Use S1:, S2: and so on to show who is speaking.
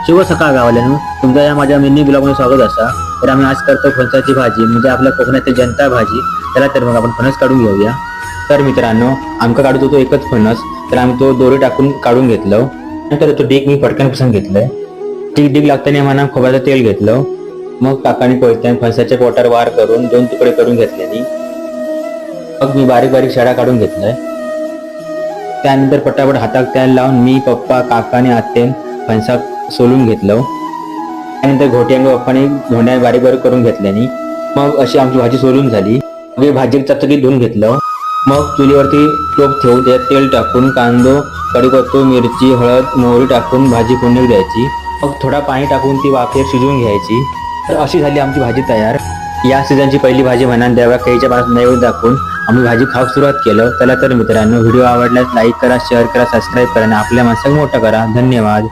S1: शुभ सकाळ गावाल्यानं तुमच्या या माझ्या मिनी ब्लॉगमध्ये स्वागत असा. तर आम्ही आज करतो फणसाची भाजी, म्हणजे आपल्या कोकणातील जनता भाजी. त्याला तर मग आपण फणस काढून घेऊया. तर मित्रांनो, आमका काढत होतो एकच फणस, तर आम्ही तो दोरी टाकून काढून घेतलो. नंतर तो डीग मी पटकन पुसून घेतलाय. डीग लागताना म्हणा खोबऱ्याचं तेल घेतलं. मग काकाने कोयत्याने फणसाच्या पोटावर वार करून 2 तुकडे करून घेतले. मग मी बारीक बारीक शेडा काढून घेतलाय. त्यानंतर पटापट हातात तेल लावून मी, पप्पा, काका आणि आत्याने फणसाक सोलून घेतलं. त्यानंतर घोट्यांग पप्पाने धोंड्या बारीक बारीक करून घेतल्याने मग अशी आमची भाजी सोलून झाली. मग भाजी चटचटीत धुवून घेतलं. मग चुलीवरती टोप ठेवून त्यात तेल टाकून कांदो, कढीपत्ता, मिरची, हळद, मोहरी टाकून भाजी फोडणी द्यायची. मग थोडा पाणी टाकून ती वाफेवर शिजवून घ्यायची. तर अशी झाली आमची भाजी तयार. या सीझनची पहिली भाजी म्हणा देवा कैच्या पानात नैवेद्य दाखवून आम्ही भाजी खाऊक सुरुवात केलं. चला तर मित्रांनो, व्हिडिओ आवडल्यास लाईक करा, शेअर करा, सबस्क्राईब करा आणि आपल्या माणसाला मोठं करा. धन्यवाद.